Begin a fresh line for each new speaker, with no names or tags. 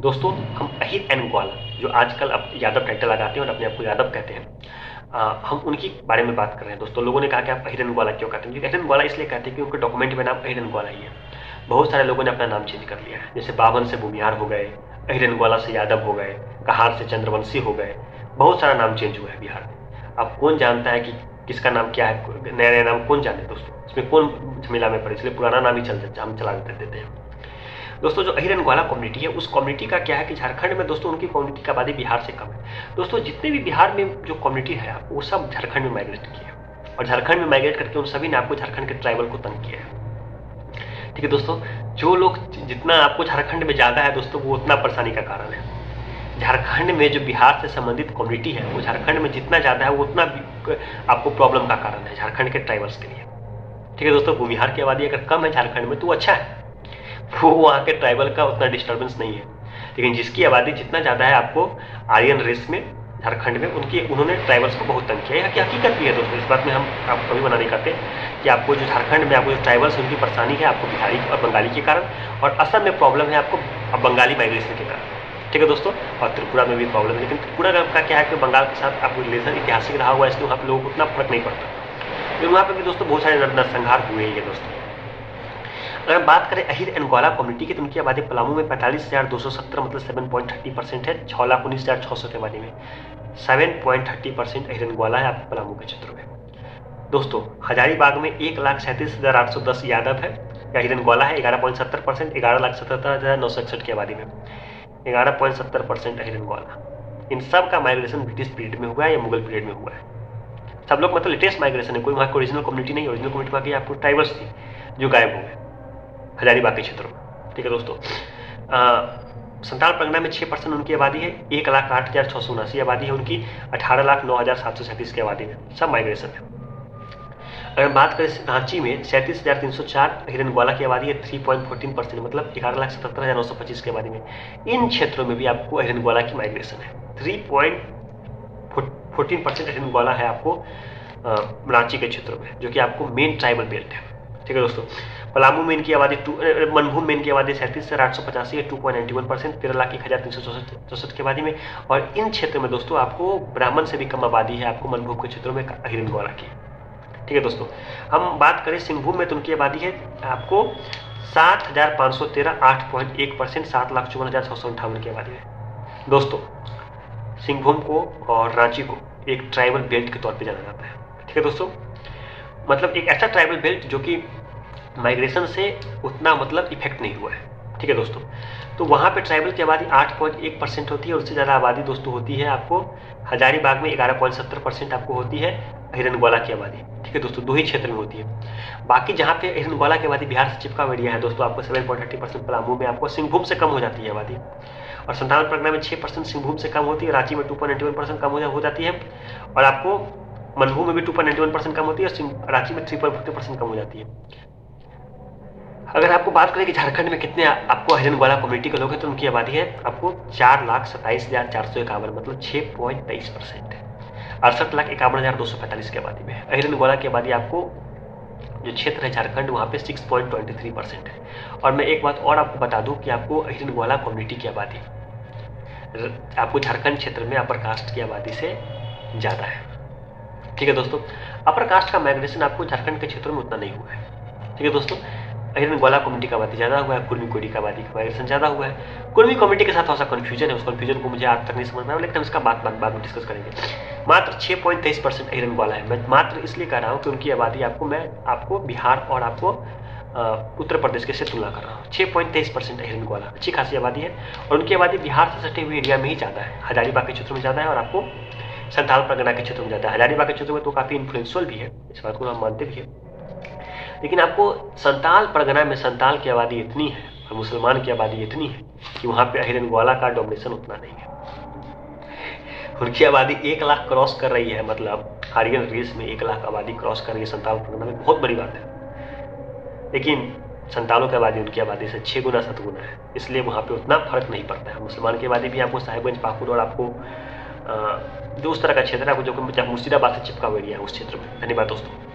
दोस्तों हम अहिर एंड ग्वाला, जो आजकल अब यादव टाइटल लगाते हैं और अपने आप को यादव कहते हैं, हम उनकी बारे में बात कर रहे हैं। दोस्तों लोगों ने कहा कि आप अहिर एंड ग्वाला क्यों कहते हैं? क्योंकि अहिर एंड ग्वाला इसलिए कहते हैं कि उनके डॉक्यूमेंट में नाम अहिर एंड ग्वाला ही है। बहुत सारे लोगों ने अपना नाम चेंज कर लिया है, जैसे बावन से भूमिहार हो गए, अहिर एंड ग्वाला से यादव हो गए, कहार से चंद्रवंशी हो गए, बहुत सारा नाम चेंज हुआ है बिहार में। अब कौन जानता है कि किसका नाम क्या है? नया नया नाम कौन जाने दोस्तों, इसमें कौन झमेला में पड़े, इसलिए पुराना नाम ही हम चला देते हैं। दोस्तों जो अहिर एंड ग्वाला कम्युनिटी है, उस कम्युनिटी का क्या है कि झारखंड में दोस्तों उनकी कम्युनिटी की आबादी बिहार से कम है। दोस्तों जितने भी बिहार में जो कम्युनिटी है वो सब झारखंड में माइग्रेट किए हैं, और झारखंड में माइग्रेट करके उन सभी ने आपको झारखंड के ट्राइबल को तंग किया है। ठीक है दोस्तों, जो लोग जितना आपको झारखंड में ज़्यादा है दोस्तों, वो उतना परेशानी का कारण है। झारखंड में जो बिहार से संबंधित कम्युनिटी है वो झारखंड में जितना ज़्यादा है वो उतना आपको प्रॉब्लम का कारण है झारखंड के ट्राइबल्स के लिए। ठीक है दोस्तों, बिहार की आबादी अगर कम है झारखंड में तो वो अच्छा है, वो वहाँ के ट्राइबल का उतना डिस्टर्बेंस नहीं है। लेकिन जिसकी आबादी जितना ज़्यादा है आपको आर्यन रेस में झारखंड में, उन्होंने ट्राइबल्स को बहुत तंग किया है। हकीकत भी है दोस्तों, इस बात में हम आपको कभी मना नहीं करते कि आपको जो झारखंड में आपको जो ट्राइबल्स उनकी परेशानी है आपको बिहारी और बंगाली के कारण, और असम में प्रॉब्लम है आपको बंगाली माइग्रेशन के कारण। ठीक है दोस्तों, और त्रिपुरा में भी प्रॉब्लम है, लेकिन त्रिपुरा का क्या है कि बंगाल के साथ आपको रिलेशन ऐतिहासिक रहा हुआ है, इसलिए वहाँ पर लोगों को उतना फर्क नहीं पड़ता। लेकिन वहाँ पर भी दोस्तों बहुत सारे नरसंहार हुए हैं दोस्तों। अगर हम बात करें अहिर एंड ग्वाला कम्युनिटी की, तो उनकी आबादी पलामू में 45,217 मतलब 7.30% है। 6,19,600 की आबादी में 7.30% अहिर एंड ग्वाला है आपके पलामू के क्षेत्र में। दोस्तों हजारीबाग में 1,37,810 यादव है, अहिर एंड ग्वाला है 11.70%, 11,77,961 की आबादी में 11.70% अहिर एंड ग्वाला। इन सब का माइग्रेशन ब्रिटिश पीरियड में हुआ है या मुगल पीरियड में हुआ है। सब लोग मतलब लेटेस्ट माइग्रेशन है, कोई वहाँ की ओरिजिनल कम्युनिटी नहीं। ओरिजिनल कम्युनिटी वहाँ की आपको ट्राइबल्स थी जो गायब हो गए हजारीबाग के क्षेत्रों में। ठीक है दोस्तों, संताल परगना में 6% उनकी आबादी है, 1,08,679 आबादी है उनकी, 18,09,737 की आबादी में सब माइग्रेशन है। अगर बात करें रांची में 37,304 अहिर एंड ग्वाला की आबादी है, 3.14% मतलब 11,77,925 की आबादी में। इन क्षेत्रों में भी आपको अहिर एंड ग्वाला की माइग्रेशन है, 3.14% अहिर एंड ग्वाला है आपको रांची के क्षेत्रों में, जो कि आपको मेन ट्राइबल बेल्ट है। ठीक है दोस्तों, पलामू में इनकी आबादी मनभूम में इनकी आबादी 37,885 है, 2.91%, 13,01,464 की आबादी में। और इन क्षेत्र में दोस्तों आपको ब्राह्मण से भी कम आबादी है आपको मनभूम के क्षेत्रों में अहिर एंड ग्वाला की। ठीक है दोस्तों, हम बात करें सिंहभूम में, तो उनकी आबादी है आपको 7,513, 8.1%, 7,54,658 की आबादी में। दोस्तों सिंहभूम को और रांची को एक ट्राइबल बेल्ट के तौर पर जाना जाता है। ठीक है दोस्तों, मतलब एक ऐसा ट्राइबल बेल्ट जो कि माइग्रेशन से उतना मतलब इफेक्ट नहीं हुआ है। ठीक है दोस्तों, तो वहाँ पे ट्राइबल की आबादी 8.1% होती है, और उससे ज़्यादा आबादी दोस्तों होती है आपको हजारीबाग में 11.70% आपको होती है अहिर एंड ग्वाला की आबादी। ठीक है दोस्तों, दो ही क्षेत्र में होती है। बाकी जहाँ पे अहिर एंड ग्वाला की आबादी बिहार से चिपका हुआ एरिया है दोस्तों, आपको 7.30% पलामू में आपको सिंहभूम से कम हो जाती है आबादी, और संताल परगना में 6% सिंहभूम से कम होती है, रांची में 2.91% कम हो जाती है, और आपको मनभूम में भी 2.91% कम होती है, और रांची में 3.40% कम हो जाती है। अगर आपको बात करें कि झारखंड में कितने आपको अहिर एंड ग्वाला कम्युनिटी के लोग हैं, तो उनकी आबादी है आपको 4,27,451 मतलब 6.23% है। 68,51,245 की आबादी में अहिर एंड ग्वाला की आबादी आपको जो क्षेत्र है झारखंड वहाँ पे 6.23% है। और मैं एक बात और आपको बता दूं कि आपको अहिर एंड ग्वाला कम्युनिटी की आबादी आपको झारखंड क्षेत्र में अपर कास्ट की आबादी से ज़्यादा है। ठीक है दोस्तों, अपर कास्ट का माइग्रेशन आपको झारखंड के क्षेत्रों में उतना नहीं हुआ है। ठीक है दोस्तों, अहिर एंड ग्वाला कम्युनिटी का आबादी ज़्यादा हुआ है, कुर्मी कोडी का आबादी का माइग्रेशन ज़्यादा हुआ है। कुर्मी कम्युनिटी के साथ थोड़ा सा कन्फ्यूजन है, उस कन्फ्यूजन को मुझे आज तक नहीं समझ में आया, लेकिन हम इसका बाद में डिस्कस करेंगे। मात्र 6.23% अहिर एंड ग्वाला है। मैं मात्र इसलिए कह रहा हूँ कि उनकी आबादी मैं आपको बिहार और आपको उत्तर प्रदेश के से तुलना कर रहा हूँ। 6.23% अहिर एंड ग्वाला अच्छी खासी आबादी है, और उनकी आबादी बिहार से सटे हुए एरिया में ही ज़्यादा है, हजारीबाग के क्षेत्र में ज़्यादा है, और आपको संथाल परगना के क्षेत्र में ज़्यादा है। हजारीबाग के क्षेत्र में तो काफ़ी इन्फ्लुएंशियल भी है, इस बात को हम मानते भी हैं, लेकिन आपको संताल परगना में संताल की आबादी इतनी है और मुसलमान की आबादी इतनी है कि वहाँ पे अहिर एंड ग्वाला का डोमिनेशन उतना नहीं है। उनकी आबादी 1 लाख क्रॉस कर रही है, मतलब आर्यन रेस में 1 लाख आबादी क्रॉस कर रही है संताल परगना में, बहुत बड़ी बात है। लेकिन संतालों की आबादी उनकी आबादी से 6 गुना 7 गुना है, इसलिए वहाँ पे उतना फर्क नहीं पड़ता है। मुसलमान की आबादी भी आपको साहिबगंज, पाकुड़ और आपको जो उस तरह का क्षेत्र है जो मुर्शिदाबाद से चिपका हुआ एरिया है उस क्षेत्र में। धन्यवाद दोस्तों।